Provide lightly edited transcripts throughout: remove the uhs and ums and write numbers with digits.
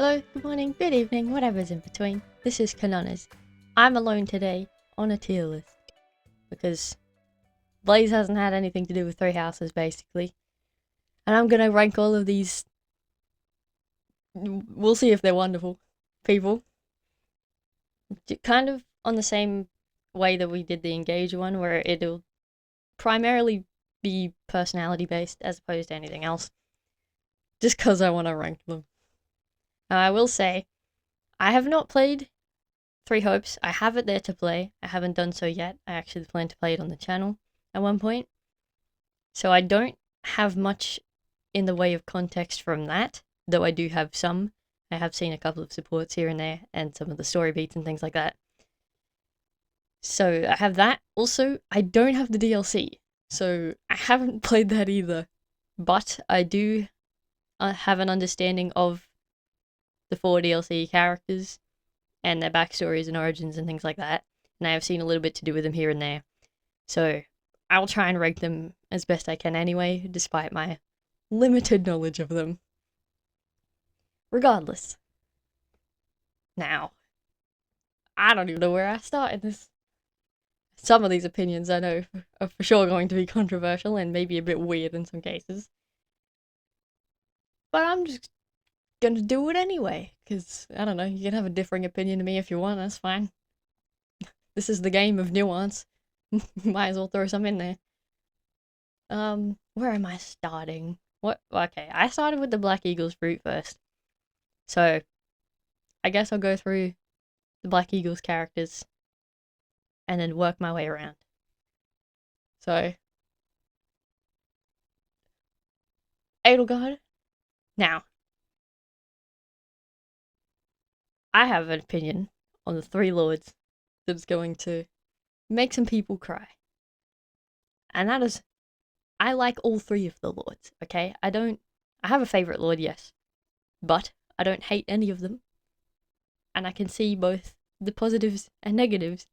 Hello, good morning, good evening, whatever's in between. This is Kinunners. I'm alone today on a tier list because Blaze hasn't had anything to do with Three Houses basically. And I'm gonna rank all of these. We'll see if they're wonderful people. Kind of on the same way that we did the Engage one, where it'll primarily be personality based as opposed to anything else. Just because I want to rank them. Now, I will say, I have not played Three Hopes. I have it there to play. I haven't done so yet. I actually plan to play it on the channel at one point. So I don't have much in the way of context from that, though I do have some. I have seen a couple of supports here and there, and some of the story beats and things like that. So I have that. Also, I don't have the DLC, so I haven't played that either. But I do have an understanding of the 4 DLC characters and their backstories and origins and things like that. And I have seen a little bit to do with them here and there. So I'll try and rank them as best I can anyway, despite my limited knowledge of them. Regardless. Now, I don't even know where I start in this. Some of these opinions I know are for sure going to be controversial and maybe a bit weird in some cases. But I'm just gonna do it anyway, because, I don't know, you can have a differing opinion to me if you want, that's fine. This is the game of nuance. Might as well throw some in there. Where am I starting? Okay, I started with the Black Eagles fruit first. So, I guess I'll go through the Black Eagles characters and then work my way around. So, Edelgard. Now, I have an opinion on the Three Lords that's going to make some people cry. And that is, I like all 3 of the lords, okay? I have a favourite lord, yes. But I don't hate any of them. And I can see both the positives and negatives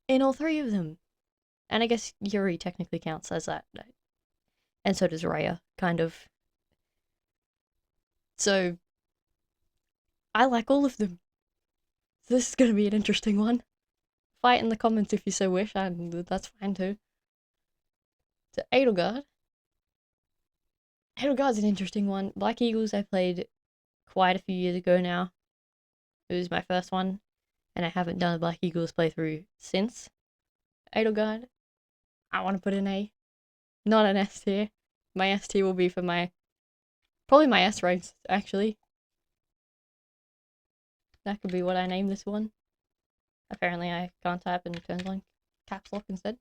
in all 3 of them. And I guess Yuri technically counts as that. And so does Raya, kind of. So, I like all of them. This is going to be an interesting one. Fight in the comments if you so wish, and that's fine too. So, Edelgard. Edelgard's an interesting one. Black Eagles I played quite a few years ago now. It was my first one, and I haven't done a Black Eagles playthrough since. Edelgard, I want to put an A, not an S tier. My S tier will be for probably my S ranks, actually. That could be what I name this one. Apparently I can't type and it turns on caps lock instead.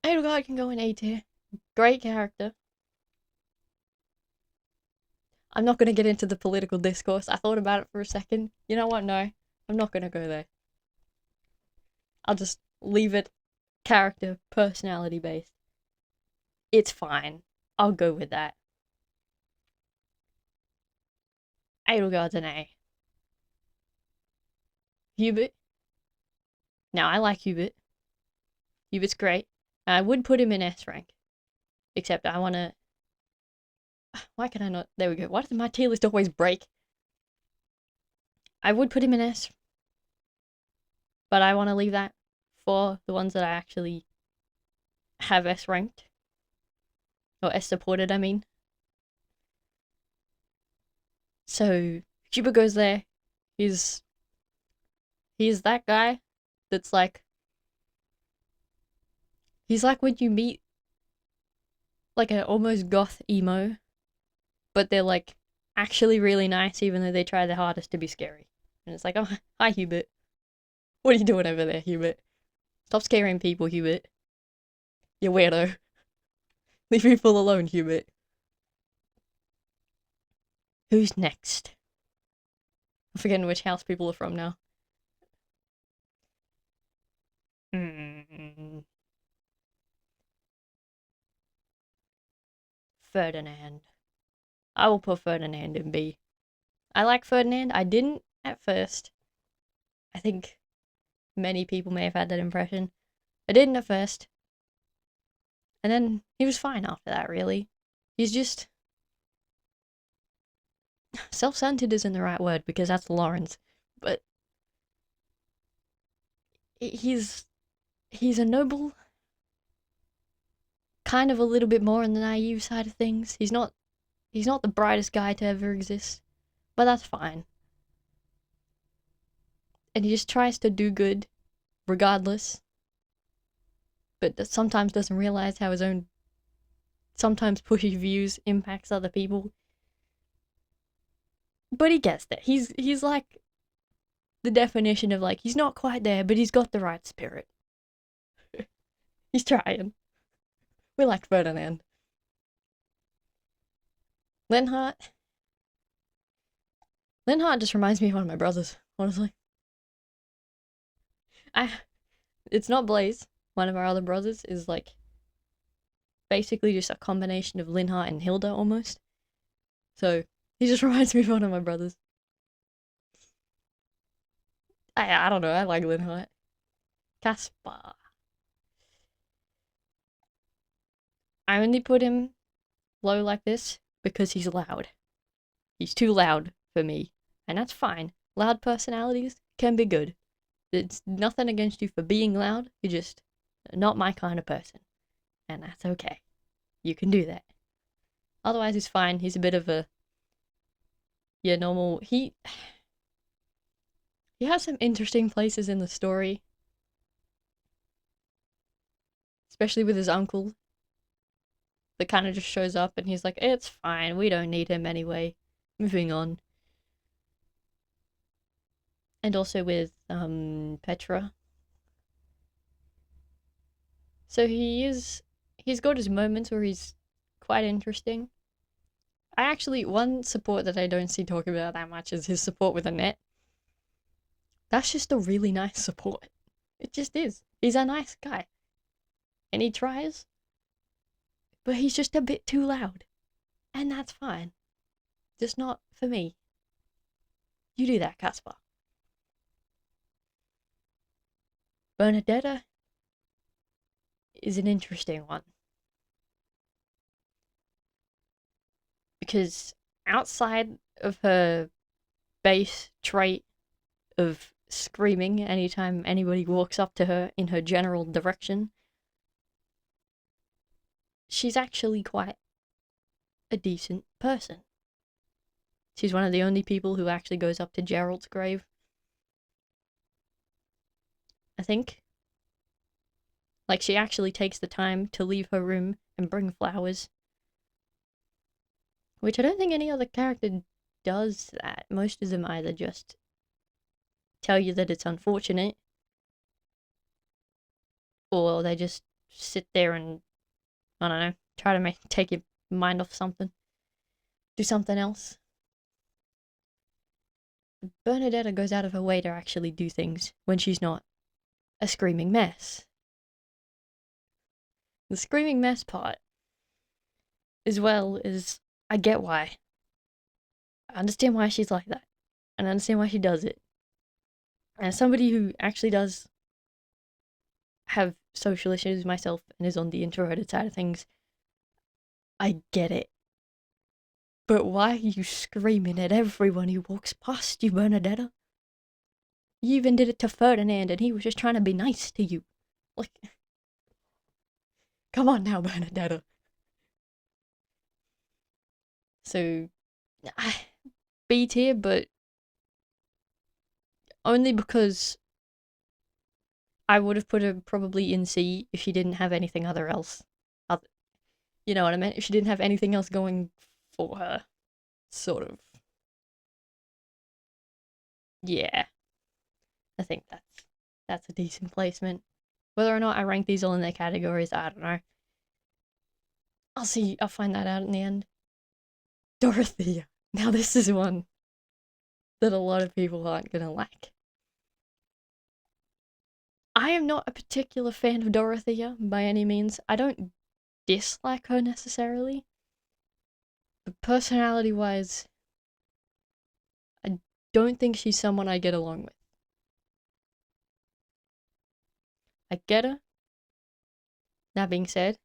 Edelgard can go in A tier. Great character. I'm not going to get into the political discourse. I thought about it for a second. You know what? No, I'm not going to go there. I'll just leave it character, personality based. It's fine. I'll go with that. Edelgard's an A. Hubert. Now, I like Hubert. Hubert's great. I would put him in S rank. Except I want to... Why can I not? There we go. Why does my tier list always break? I would put him in S. But I want to leave that for the ones that I actually have S ranked. Or S supported, I mean. So, Hubert goes there. He's that guy that's like... He's like when you meet like an almost goth emo, but they're like actually really nice even though they try their hardest to be scary. And it's like, oh, hi Hubert. What are you doing over there, Hubert? Stop scaring people, Hubert. You weirdo. Leave people alone, Hubert. Who's next? I'm forgetting which house people are from now. Ferdinand. I will put Ferdinand in B. I like Ferdinand. I didn't at first. I think many people may have had that impression. I didn't at first. And then he was fine after that, really. He's just... self-centered isn't the right word because that's Lawrence, but he's a noble, kind of a little bit more on the naive side of things. He's not the brightest guy to ever exist, but that's fine. And he just tries to do good regardless, but sometimes doesn't realize how his own sometimes pushy views impacts other people. But he gets there. He's like the definition of like he's not quite there, but he's got the right spirit. He's trying. We like Ferdinand. Linhart. Linhart just reminds me of one of my brothers, honestly. It's not Blaze. One of our other brothers is like basically just a combination of Linhart and Hilda almost. So he just reminds me of one of my brothers. I don't know, I like Linhart. Caspar. I only put him low like this because he's loud. He's too loud for me, and that's fine. Loud personalities can be good. It's nothing against you for being loud, you're just not my kind of person. And that's okay. You can do that. Otherwise, he's fine. He's a bit of a normal. He has some interesting places in the story, especially with his uncle. That kind of just shows up, and he's like, "It's fine. We don't need him anyway. Moving on." And also with Petra. So he's got his moments where he's quite interesting. I actually, one support that I don't see talked about that much is his support with Annette. That's just a really nice support. It just is. He's a nice guy. And he tries, but he's just a bit too loud. And that's fine. Just not for me. You do that, Caspar. Bernadetta is an interesting one. Because outside of her base trait of screaming anytime anybody walks up to her in her general direction, she's actually quite a decent person. She's one of the only people who actually goes up to Gerald's grave, I think. Like, she actually takes the time to leave her room and bring flowers. Which I don't think any other character does that. Most of them either just tell you that it's unfortunate, or they just sit there and, I don't know, try to take your mind off something. Do something else. Bernadetta goes out of her way to actually do things when she's not a screaming mess. The screaming mess part, as well, is I get why. I understand why she's like that. And I understand why she does it. And as somebody who actually does have social issues myself and is on the introverted side of things, I get it. But why are you screaming at everyone who walks past you, Bernadetta? You even did it to Ferdinand and he was just trying to be nice to you. Like, come on now, Bernadetta. So, B tier, but only because I would have put her probably in C if she didn't have anything else. You know what I meant? If she didn't have anything else going for her. Sort of. Yeah. I think that's a decent placement. Whether or not I rank these all in their categories, I don't know. I'll find that out in the end. Dorothea. Now this is one that a lot of people aren't gonna like. I am not a particular fan of Dorothea by any means. I don't dislike her necessarily. But personality wise, I don't think she's someone I get along with. I get her. That being said,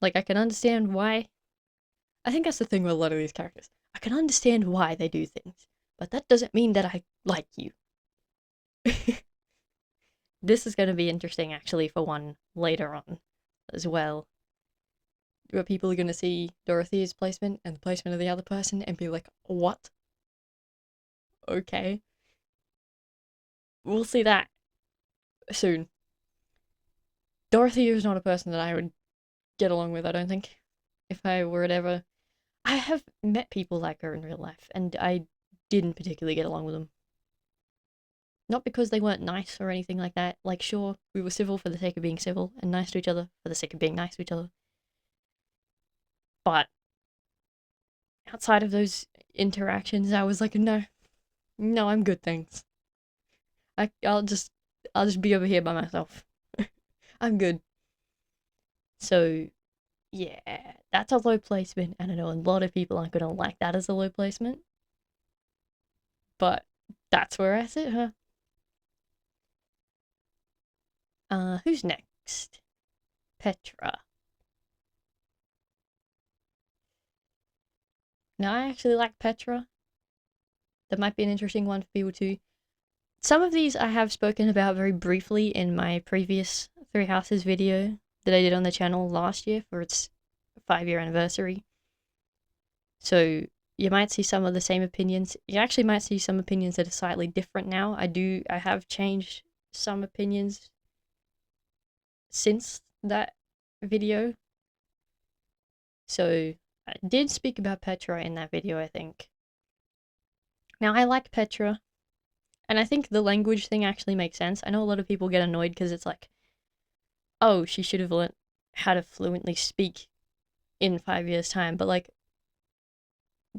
like, I can understand why. I think that's the thing with a lot of these characters. I can understand why they do things, but that doesn't mean that I like you. This is going to be interesting, actually, for one later on as well, where people are going to see Dorothy's placement and the placement of the other person and be like, what? Okay. We'll see that soon. Dorothy is not a person that I would get along with, I don't think. If I were to ever. I have met people like her in real life, and I didn't particularly get along with them. Not because they weren't nice or anything like that. Like, sure, we were civil for the sake of being civil, and nice to each other for the sake of being nice to each other. But outside of those interactions, I was like, no, I'm good, thanks. I'll just be over here by myself. I'm good. So, yeah, that's a low placement, and I know a lot of people aren't gonna like that as a low placement. But that's where I sit, huh? Who's next? Petra. Now, I actually like Petra. That might be an interesting one for people too. Some of these I have spoken about very briefly in my previous Three Houses video that I did on the channel last year for its 5-year anniversary. So you might see some of the same opinions. You actually might see some opinions that are slightly different now. I have changed some opinions since that video. So I did speak about Petra in that video, I think. Now, I like Petra, and I think the language thing actually makes sense. I know a lot of people get annoyed because it's like, oh, she should have learnt how to fluently speak in 5 years' time, but like,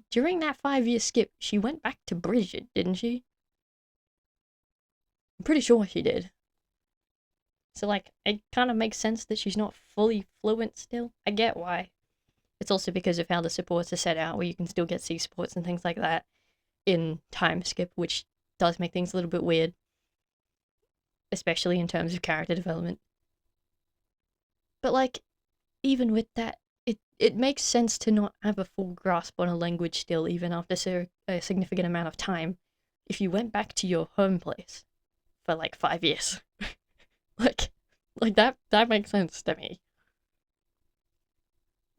during that 5-year skip, she went back to Bridget, didn't she? I'm pretty sure she did. So, like, it kind of makes sense that she's not fully fluent still. I get why. It's also because of how the supports are set out, where you can still get C supports and things like that in time skip, which does make things a little bit weird, especially in terms of character development. But, like, even with that, it makes sense to not have a full grasp on a language still, even after a significant amount of time, if you went back to your home place for like 5 years. like that makes sense to me.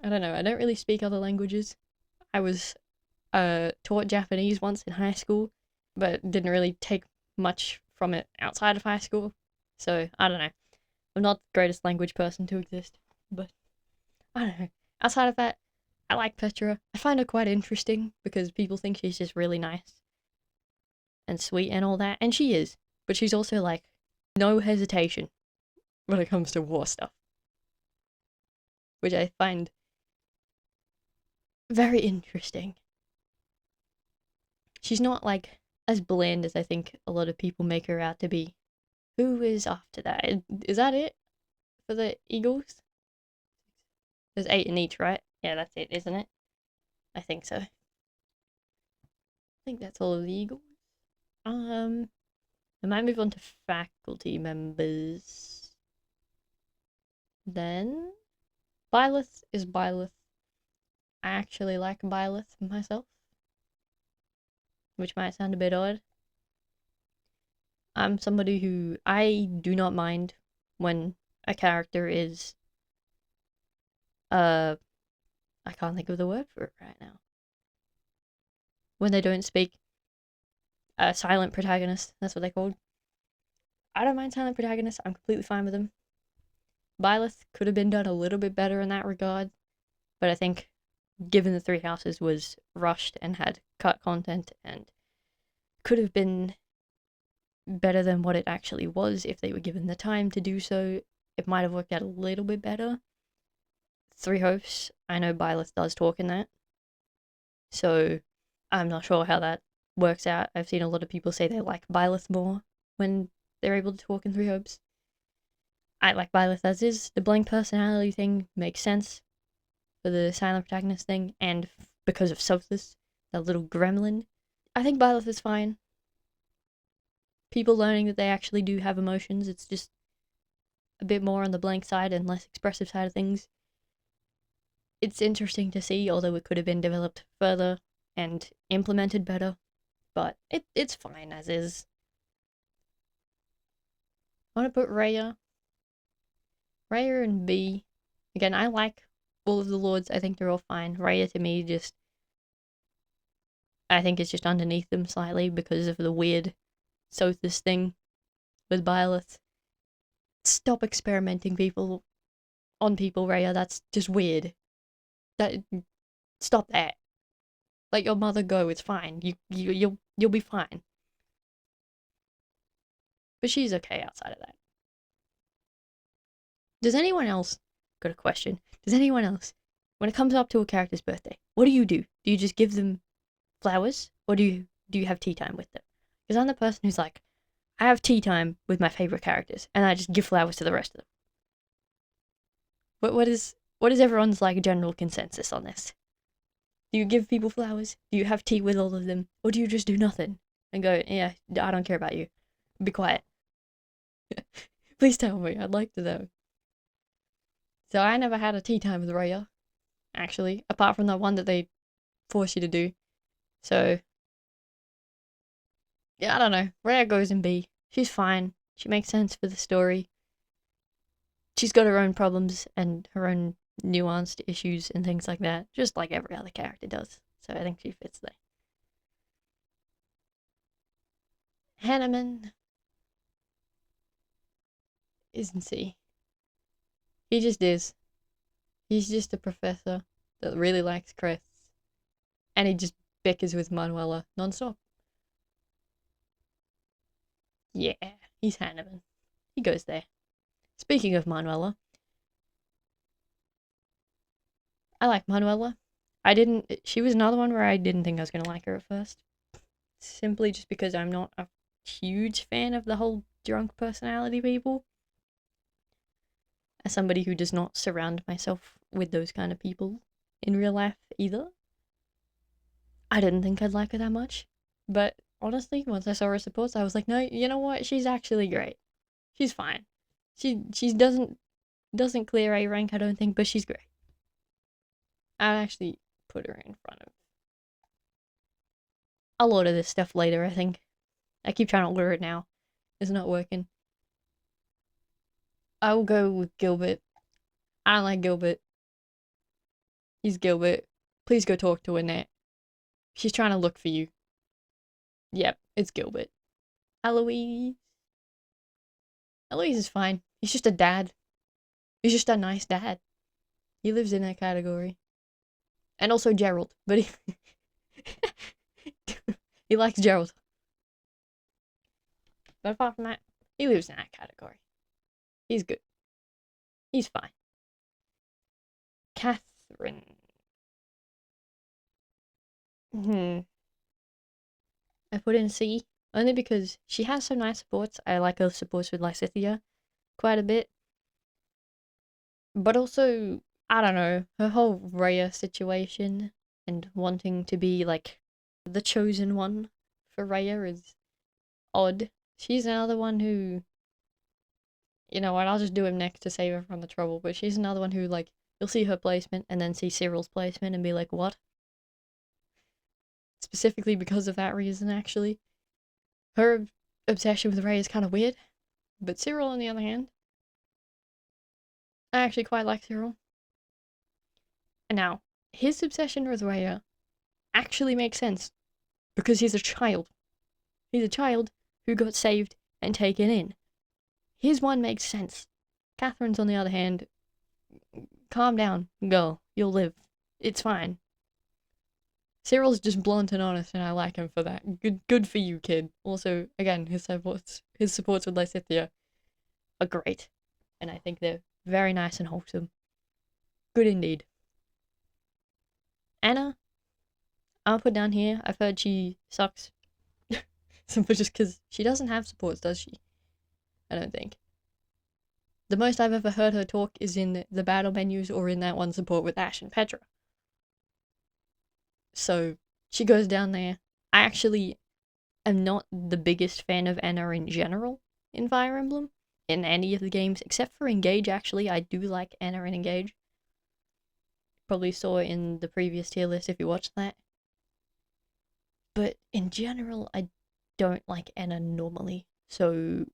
I don't know, I don't really speak other languages. I was taught Japanese once in high school, but didn't really take much from it outside of high school. So, I don't know. I'm not the greatest language person to exist, but I don't know. Outside of that, I like Petra. I find her quite interesting because people think she's just really nice and sweet and all that, and she is. But she's also like, no hesitation when it comes to war stuff, which I find very interesting. She's not like as bland as I think a lot of people make her out to be. Who is after that? Is that it for the Eagles? There's 8 in each, right? Yeah, that's it, isn't it? I think so. I think that's all of the Eagles. I might move on to faculty members. Then, Byleth is Byleth. I actually like Byleth myself, which might sound a bit odd. I'm somebody who I do not mind when a character is I can't think of the word for it right now. When they don't speak, a silent protagonist, that's what they're called. I don't mind silent protagonists, I'm completely fine with them. Byleth could have been done a little bit better in that regard, but I think given the Three Houses was rushed and had cut content and could have been better than what it actually was if they were given the time to do so, it might have worked out a little bit better. Three Hosts, I know Byleth does talk in that, so I'm not sure how that works out. I've seen a lot of people say they like Byleth more when they're able to talk in Three Hopes. I like Byleth as is. The blank personality thing makes sense for the silent protagonist thing, and because of Sophus, that little gremlin. I think Byleth is fine. People learning that they actually do have emotions, it's just a bit more on the blank side and less expressive side of things. It's interesting to see, although it could have been developed further. and implemented better, but it's fine as is. I want to put Rhea and B. Again, I like all of the lords. I think they're all fine. Rhea to me I think it's just underneath them slightly because of the weird Sothis thing with Byleth. Stop experimenting on people, Rhea. That's just weird. Stop that. Let your mother go. It's fine. You'll be fine. But she's okay outside of that. Does anyone else got a question? Does anyone else, when it comes up to a character's birthday, what do? Do you just give them flowers, or do you have tea time with them? Because I'm the person who's like, I have tea time with my favorite characters, and I just give flowers to the rest of them. What is everyone's like general consensus on this? Do you give people flowers? Do you have tea with all of them, or do you just do nothing and go, yeah, I don't care about you, be quiet? Please tell me. I'd like to know. So I never had a tea time with Rhea, actually, apart from the one that they force you to do. So yeah, I don't know. Rhea goes in B. She's fine. She makes sense for the story. She's got her own problems and her own nuanced issues and things like that, just like every other character does. So I think she fits there. Hanneman isn't C. He just is. He's just a professor that really likes crests, and he just bickers with Manuela non-stop. Yeah, he's Hanneman. He goes there. Speaking of Manuela, I like Manuela. She was another one where I didn't think I was going to like her at first. Simply just because I'm not a huge fan of the whole drunk personality people. As somebody who does not surround myself with those kind of people in real life either, I didn't think I'd like her that much. But honestly, once I saw her supports, I was like, no, you know what? She's actually great. She's fine. She doesn't clear A rank, I don't think, but she's great. I'd actually put her in front of. I'll order this stuff later, I think. I keep trying to order it now. It's not working. I will go with Gilbert. I don't like Gilbert. He's Gilbert. Please go talk to Annette. She's trying to look for you. Yep, it's Gilbert. Eloise. Eloise is fine. He's just a dad. He's just a nice dad. He lives in that category. And also Gerald, but he likes Gerald. But apart from that, he lives in that category. He's good. He's fine. Catherine. I put in C, only because she has some nice supports. I like her supports with Lysithea quite a bit. But also, I don't know, her whole Rhea situation and wanting to be like the chosen one for Rhea is odd. She's another one who, you know what, I'll just do him next to save her from the trouble, but she's another one who, like, you'll see her placement and then see Cyril's placement and be like, what? Specifically because of that reason, actually. Her obsession with Rhea is kind of weird, but Cyril, on the other hand, I actually quite like Cyril. And now, his obsession with Rhea actually makes sense, because he's a child. He's a child who got saved and taken in. His one makes sense. Catherine's, on the other hand, calm down, girl. You'll live. It's fine. Cyril's just blunt and honest, and I like him for that. Good for you, kid. Also, again, his supports with Lysithea are great, and I think they're very nice and wholesome. Good indeed. Anna, I'll put down here. I've heard she sucks. Simply just because she doesn't have supports, does she? I don't think. The most I've ever heard her talk is in the battle menus or in that one support with Ash and Petra. So she goes down there. I actually am not the biggest fan of Anna in general in Fire Emblem, in any of the games, except for Engage, actually. I do like Anna in Engage. Probably saw it in the previous tier list if you watched that. But in general, I don't like Anna normally. So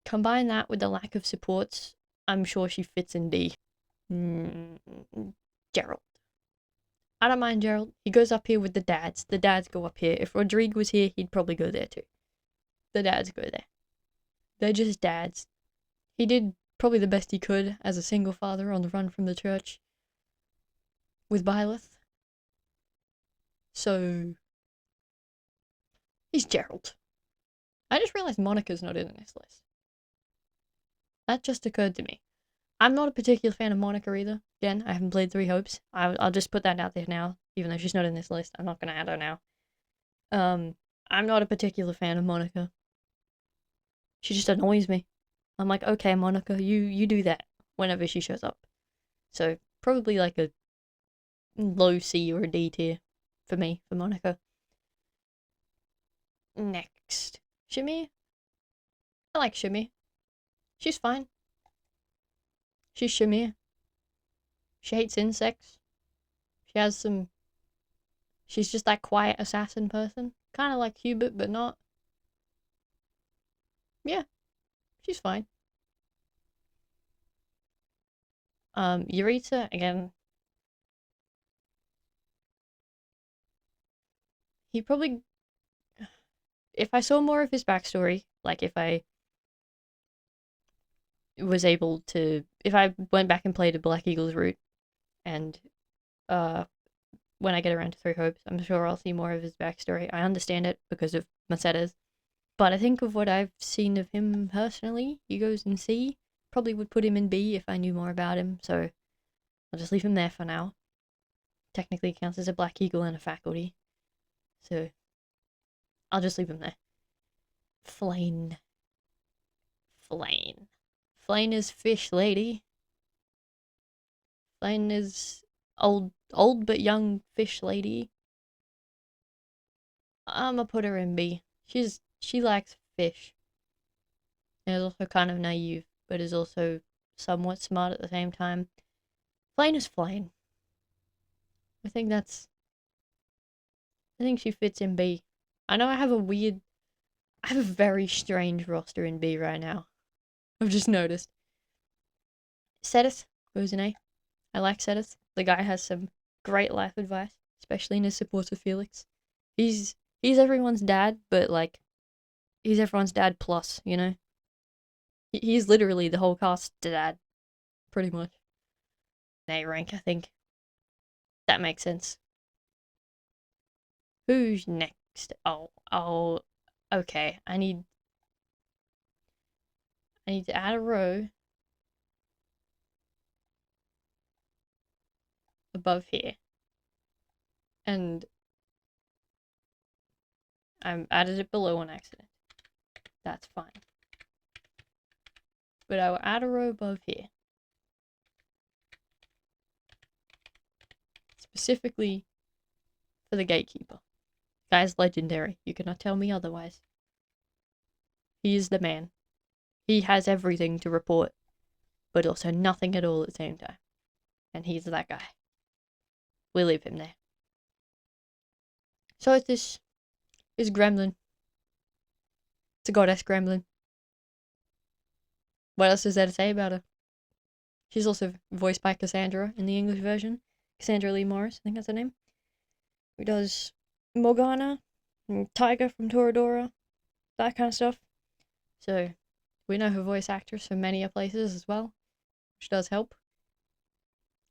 combine that with the lack of supports, I'm sure she fits in D. Mm, Gerald. I don't mind Gerald. He goes up here with the dads. The dads go up here. If Rodrigue was here, he'd probably go there too. The dads go there. They're just dads. He did probably the best he could as a single father on the run from the church with Byleth. So, he's Gerald. I just realized Monica's not in this list. That just occurred to me. I'm not a particular fan of Monica either. Again, I haven't played Three Hopes. I'll just put that out there now, even though she's not in this list. I'm not going to add her now. I'm not a particular fan of Monica. She just annoys me. I'm like, okay, Monica, you do that whenever she shows up. So probably like a low C or a D tier for me, for Monica. Next, Shimmy. I like Shimmy. She's fine. She's Shimmy. She hates insects. She has some. She's just that quiet assassin person. Kind of like Hubert, but not. Yeah, she's fine. Eureka, again. He probably. If I saw more of his backstory, like if I was able to. If I went back and played a Black Eagles route, and when I get around to Three Hopes, I'm sure I'll see more of his backstory. I understand it because of Mercedes. But I think of what I've seen of him personally, he goes in C. Probably would put him in B if I knew more about him, so I'll just leave him there for now. Technically counts as a Black Eagle and a faculty, so I'll just leave him there. Flane. Flane. Flane is Fish Lady. Flane is old but young Fish Lady. I'ma put her in B. She likes fish. And is also kind of naive, but is also somewhat smart at the same time. Flane is Flane. I think she fits in B. I know I have a very strange roster in B right now. I've just noticed. Cetus goes in A. I like Cetus. The guy has some great life advice, especially in his support of Felix. He's everyone's dad, but like, he's everyone's dad plus, you know? He's literally the whole cast's dad, pretty much. A rank, I think. That makes sense. Who's next? Oh, okay. I need to add a row above here. And I added it below on accident. That's fine. But I will add a row above here. Specifically for the gatekeeper. Guy's legendary. You cannot tell me otherwise. He is the man. He has everything to report, but also nothing at all at the same time. And he's that guy. We leave him there. So this is Gremlin. It's a goddess Gremlin. What else is there to say about her? She's also voiced by Cassandra in the English version. Cassandra Lee Morris, I think that's her name. Who does Morgana, and Tiger from Toradora, that kind of stuff. So we know her voice actress from many places as well, which does help.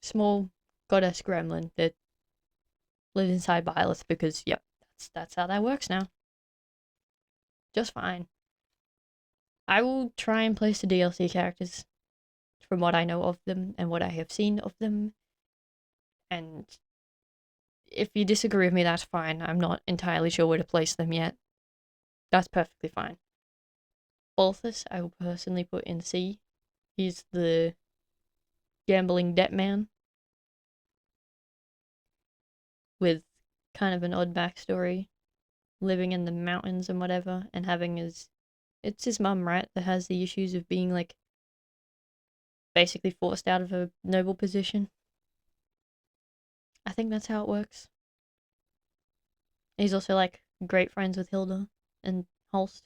Small goddess gremlin that lives inside Byleth because, yep, that's how that works now. Just fine. I will try and place the DLC characters from what I know of them and what I have seen of them. And if you disagree with me, that's fine. I'm not entirely sure where to place them yet. That's perfectly fine. Balthus, I will personally put in C. He's the gambling debt man with kind of an odd backstory, living in the mountains and whatever, and having it's his mum, right, that has the issues of being like basically forced out of a noble position. I think that's how it works. He's also like great friends with Hilda and Holst.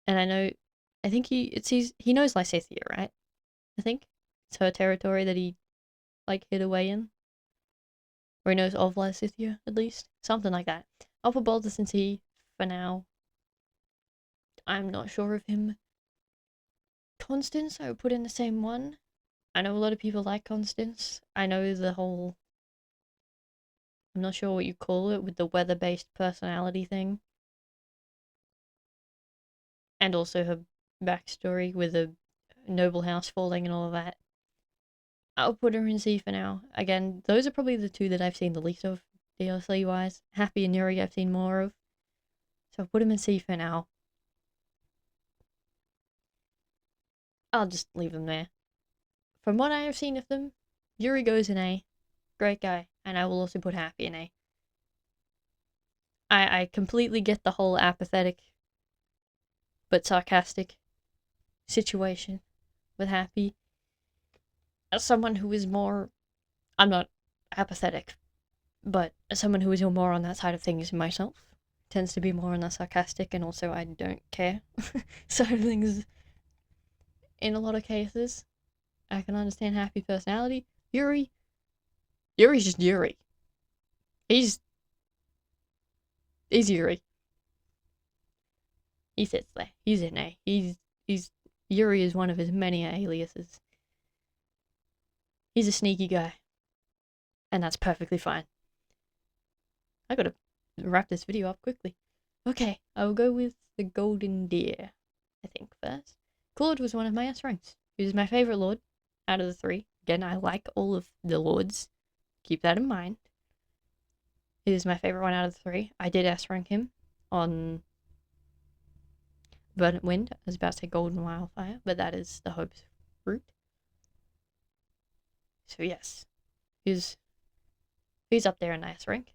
And I think he knows Lysithea, right? I think it's her territory that he like hid away in, or he knows of Lysithea at least, something like that. I'll put Baldus in C for now. I'm not sure of him. Constance, I would put in the same one. I know a lot of people like Constance. I know the whole, I'm not sure what you call it, with the weather-based personality thing. And also her backstory with the noble house falling and all of that. I'll put her in C for now. Again, those are probably the two that I've seen the least of, DLC-wise. Happy and Yuri I've seen more of. So I'll put them in C for now. I'll just leave them there. From what I have seen of them, Yuri goes in A. Great guy. And I will also put Happy in A. I completely get the whole apathetic but sarcastic situation with Happy. As someone who is more, I'm not apathetic, but as someone who is more on that side of things myself, tends to be more on the sarcastic, and also I don't care side of things in a lot of cases. I can understand Happy personality. Yuri's just Yuri. He's Yuri. He sits there. He's in A. He's Yuri is one of his many aliases. He's a sneaky guy. And that's perfectly fine. I gotta wrap this video up quickly. Okay, I'll go with the Golden Deer, I think, first. Claude was one of my S ranks. He was my favourite lord out of the three. Again, I like all of the lords. Keep that in mind. He was my favourite one out of the three. I did S rank him on Verdant Wind. I was about to say Golden Wildfire, but that is the Hope's Fruit. So yes, he's up there in S rank.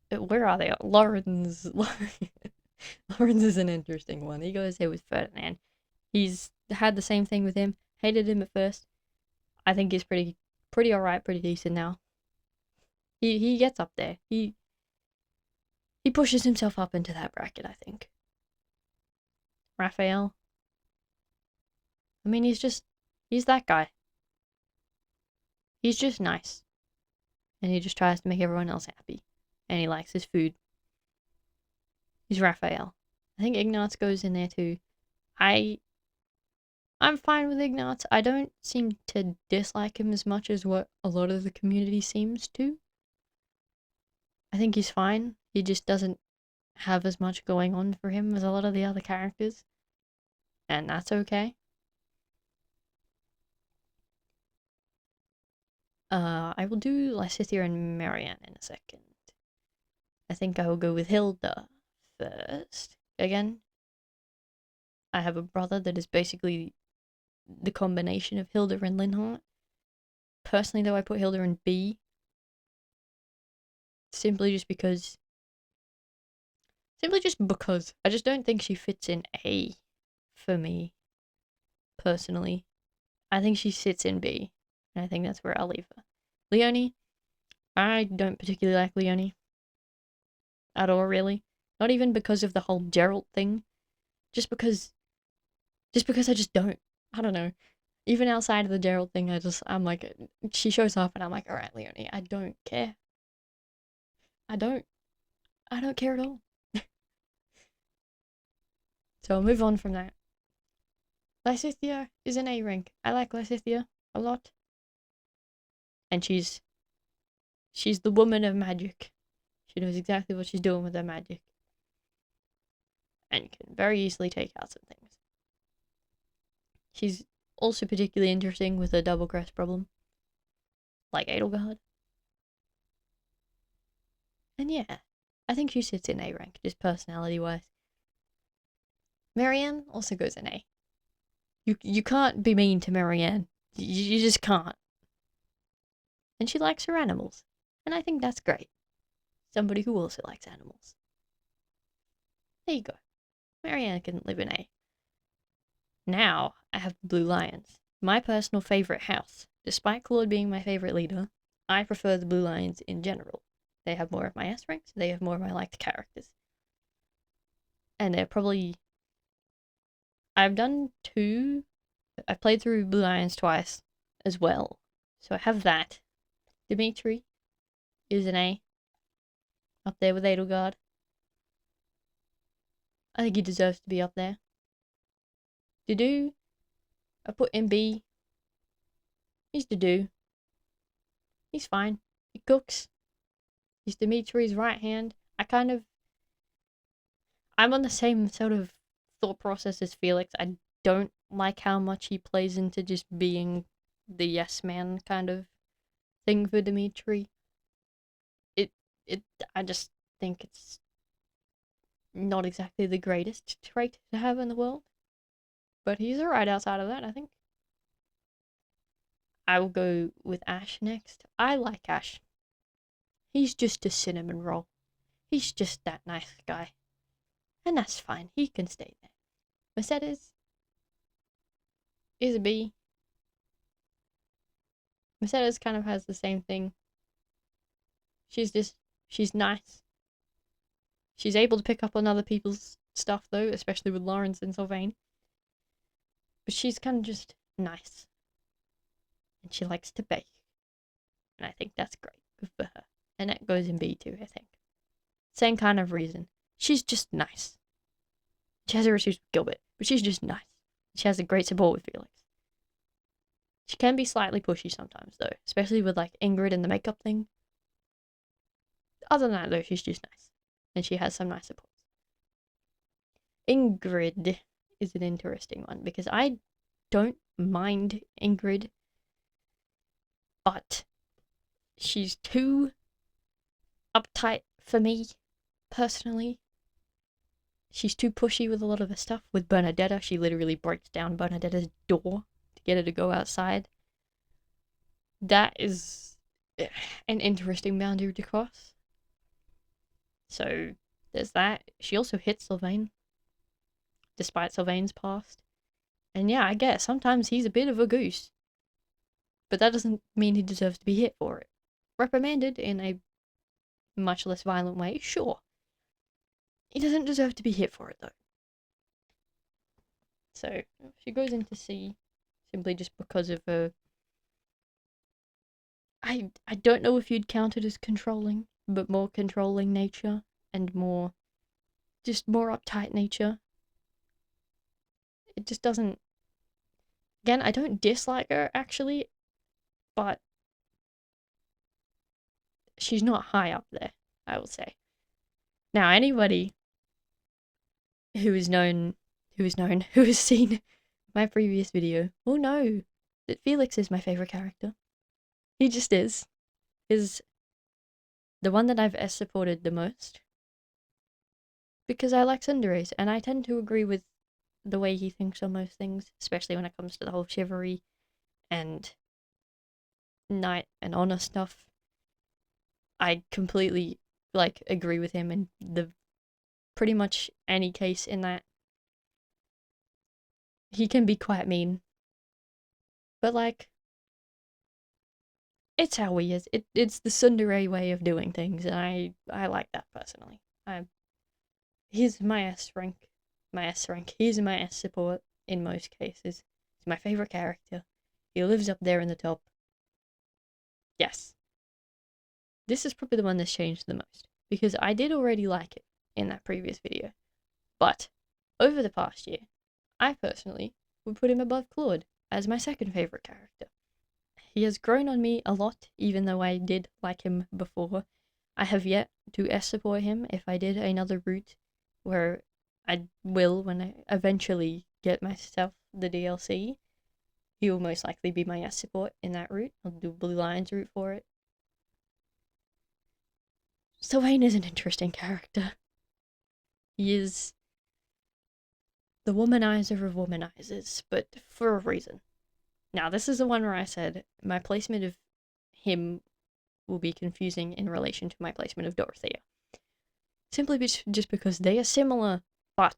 Where are they? Lawrence. Lawrence is an interesting one. He goes here with Ferdinand. He's had the same thing with him. Hated him at first. I think he's pretty alright, pretty decent now. He gets up there. He pushes himself up into that bracket, I think. Raphael. I mean, he's that guy. He's just nice. And he just tries to make everyone else happy. And he likes his food. He's Raphael. I think Ignatz goes in there too. I'm fine with Ignatz. I don't seem to dislike him as much as what a lot of the community seems to. I think he's fine. He just doesn't have as much going on for him as a lot of the other characters. And that's okay. I will do Lysithea and Marianne in a second. I think I will go with Hilda first. Again, I have a brother that is basically the combination of Hilda and Linhardt. Personally, though, I put Hilda in B. Simply just because. I just don't think she fits in A for me, personally. I think she sits in B, and I think that's where I'll leave her. Leonie, I don't particularly like Leonie at all, really. Not even because of the whole Geralt thing. Just because I just don't. I don't know. Even outside of the Geralt thing, I'm like, she shows up and I'm like, alright, Leonie, I don't care. I don't care at all. So I'll move on from that. Lysithea is an A rank. I like Lysithea a lot. And she's the woman of magic. She knows exactly what she's doing with her magic. And can very easily take out some things. She's also particularly interesting with a double crest problem. Like Edelgard. And yeah, I think she sits in A rank, just personality-wise. Marianne also goes in A. You can't be mean to Marianne. You just can't. And she likes her animals. And I think that's great. Somebody who also likes animals. There you go. Marianne can live in A. Now, I have the Blue Lions. My personal favourite house. Despite Claude being my favourite leader, I prefer the Blue Lions in general. They have more of my S ranks, they have more of my liked characters. And they're probably... I've played through Blue Lions twice as well. So I have that. Dimitri is an A. Up there with Edelgard. I think he deserves to be up there. Dedue, I put in B. He's Dedue. He's fine. He cooks. He's Dimitri's right hand. I'm on the same sort of thought process as Felix. I don't like how much he plays into just being the yes man kind of thing for Dimitri. I just think it's not exactly the greatest trait to have in the world. But he's alright outside of that, I think. I will go with Ash next. I like Ash. He's just a cinnamon roll. He's just that nice guy. And that's fine. He can stay there. Mercedes is a B. Mercedes kind of has the same thing. She's nice. She's able to pick up on other people's stuff though, especially with Lawrence and Sylvain. But she's kind of just nice. And she likes to bake. And I think that's great. Good for her. And that goes in B too, I think. Same kind of reason. She's just nice. She has her issues with Gilbert, but she's just nice. She has a great support with Felix. She can be slightly pushy sometimes though, especially with like Ingrid and the makeup thing. Other than that though, she's just nice. And she has some nice supports. Ingrid is an interesting one because I don't mind Ingrid, but she's too uptight for me, personally. She's too pushy with a lot of her stuff. With Bernadetta, she literally breaks down Bernadetta's door to get her to go outside. That is an interesting boundary to cross. So, there's that. She also hits Sylvain, despite Sylvain's past. And yeah, I guess sometimes he's a bit of a goose. But that doesn't mean he deserves to be hit for it. Reprimanded in a much less violent way, sure. He doesn't deserve to be hit for it, though. So, she goes into C, simply just because of her... I don't know if you'd count it as controlling, but more controlling nature, and more uptight nature. It just doesn't... Again, I don't dislike her, actually, but she's not high up there, I will say. Now, anybody who has seen my previous video will know that Felix is my favorite character. He just is. Is the one that I've supported the most. Because I like Cinderes, and I tend to agree with the way he thinks on most things, especially when it comes to the whole chivalry and knight and honor stuff. I completely agree with him in the pretty much any case in that. He can be quite mean, but it's how he is. It's the tsundere way of doing things, and I like that personally. He's my S rank. He's my S support in most cases. He's my favorite character. He lives up there in the top. Yes. This is probably the one that's changed the most, because I did already like it in that previous video. But, over the past year, I personally would put him above Claude as my second favorite character. He has grown on me a lot, even though I did like him before. I have yet to S-support him. If I did another route, where I will when I eventually get myself the DLC, he will most likely be my S-support in that route. I'll do Blue Lions route for it. Sylvain is an interesting character. He is the womanizer of womanizers, but for a reason. Now, this is the one where I said my placement of him will be confusing in relation to my placement of Dorothea. Simply just because they are similar, but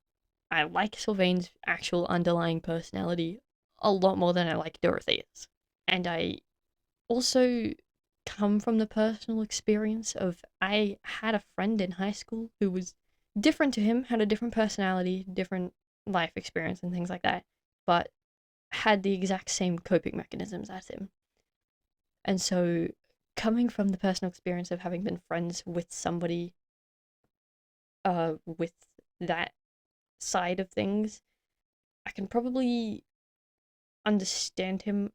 I like Sylvain's actual underlying personality a lot more than I like Dorothea's. And I also come from the personal experience of I had a friend in high school who was different to him, had a different personality, different life experience, and things like that, but had the exact same coping mechanisms as him. And so, coming from the personal experience of having been friends with somebody with that side of things, I can probably understand him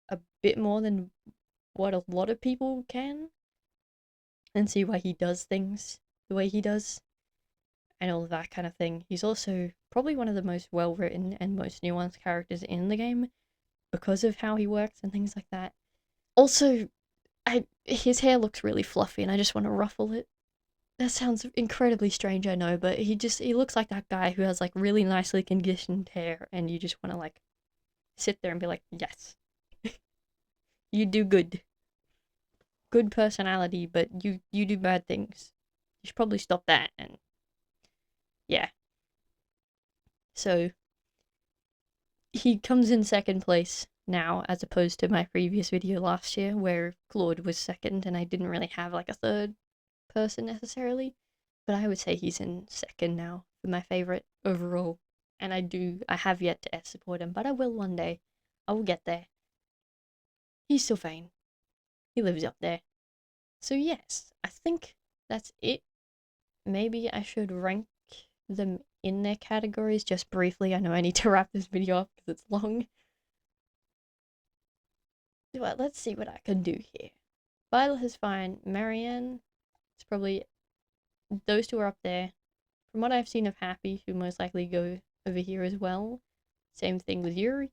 a bit more than what a lot of people can, and see why he does things the way he does, and all of that kind of thing. He's also probably one of the most well written and most nuanced characters in the game because of how he works and things like that. Also, his hair looks really fluffy and I just want to ruffle it. That sounds incredibly strange, I know, but he looks like that guy who has like really nicely conditioned hair and you just want to like sit there and be like, yes, you do good. Good personality, but you do bad things. You should probably stop that. And yeah. So he comes in second place now, as opposed to my previous video last year where Claude was second and I didn't really have like a third person necessarily. But I would say he's in second now for my favorite overall. And I have yet to S support him, but I will one day. I will get there. He's still fine. He lives up there. So yes, I think that's it. Maybe I should rank them in their categories just briefly. I know I need to wrap this video up because it's long. But let's see what I can do here. Violet is fine. Marianne, it's probably, those two are up there. From what I've seen of Happy, who most likely go over here as well. Same thing with Yuri.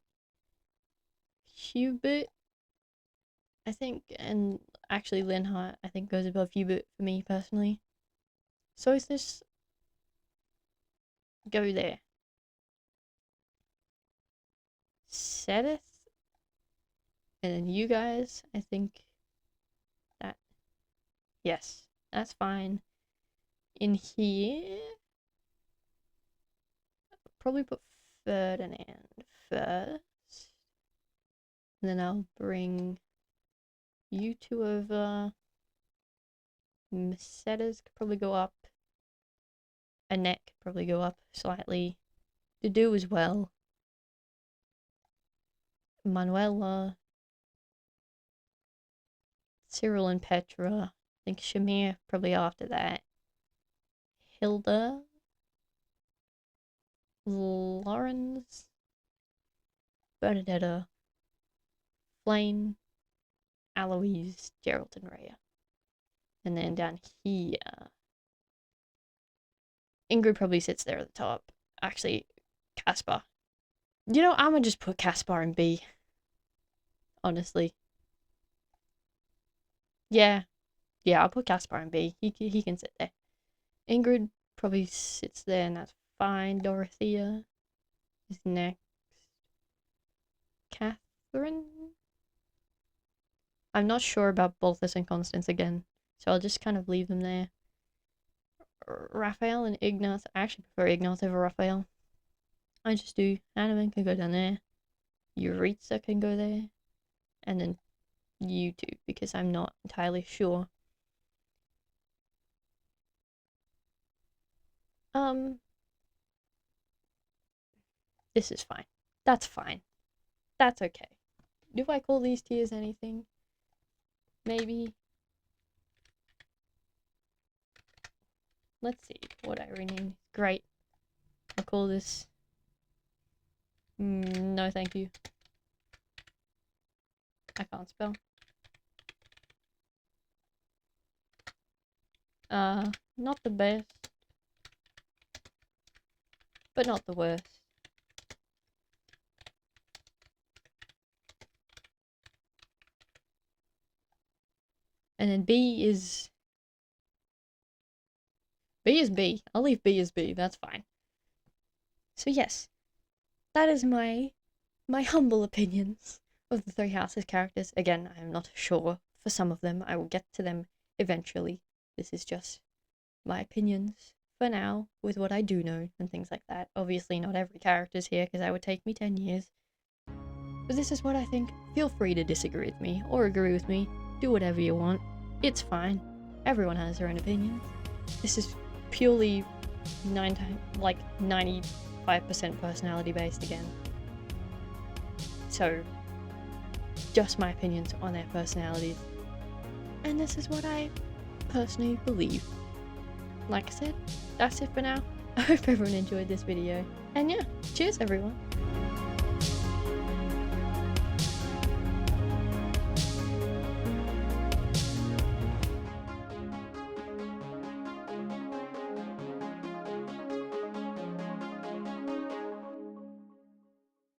Hubert, I think, and actually Linhart, I think, goes above Hubert for me personally. Sothis, go there. Sedith, and then you guys, I think that, yes, that's fine. In here, I'll probably put Ferdinand first. And then I'll bring you two over. Mercedes could probably go up. Annette could probably go up slightly. Dudu as well. Manuela. Cyril and Petra. I think Shamir probably after that. Hilda. Lawrence. Bernadetta. Flame. Eloise. Gerald and Rhea. And then down here, Ingrid probably sits there at the top. Actually, Caspar. You know, I'm gonna just put Caspar in B. Honestly. Yeah. Yeah, I'll put Caspar in B. He can sit there. Ingrid probably sits there and that's fine. Dorothea is next. Catherine? I'm not sure about Balthus and Constance again, so I'll just kind of leave them there. Raphael and Ignaz. I actually prefer Ignaz over Raphael. I just do. Hanneman can go down there. Yuritsa can go there. And then you two, because I'm not entirely sure. This is fine. That's fine. That's okay. Do I call these tiers anything? Maybe. Let's see what I rename. Great. I'll call this. No, thank you. I can't spell. Not the best, but not the worst. And then B is B. I'll leave B as B, that's fine. So yes, that is my humble opinions of the Three Houses characters. Again, I'm not sure for some of them. I will get to them eventually. This is just my opinions for now, with what I do know and things like that. Obviously not every character's here, because that would take me 10 years. But this is what I think. Feel free to disagree with me, or agree with me. do whatever you want. It's fine. Everyone has their own opinions. This is purely 95% personality based again. So, just my opinions on their personalities. And this is what I personally believe. Like I said, that's it for now. I hope everyone enjoyed this video. And yeah, cheers everyone.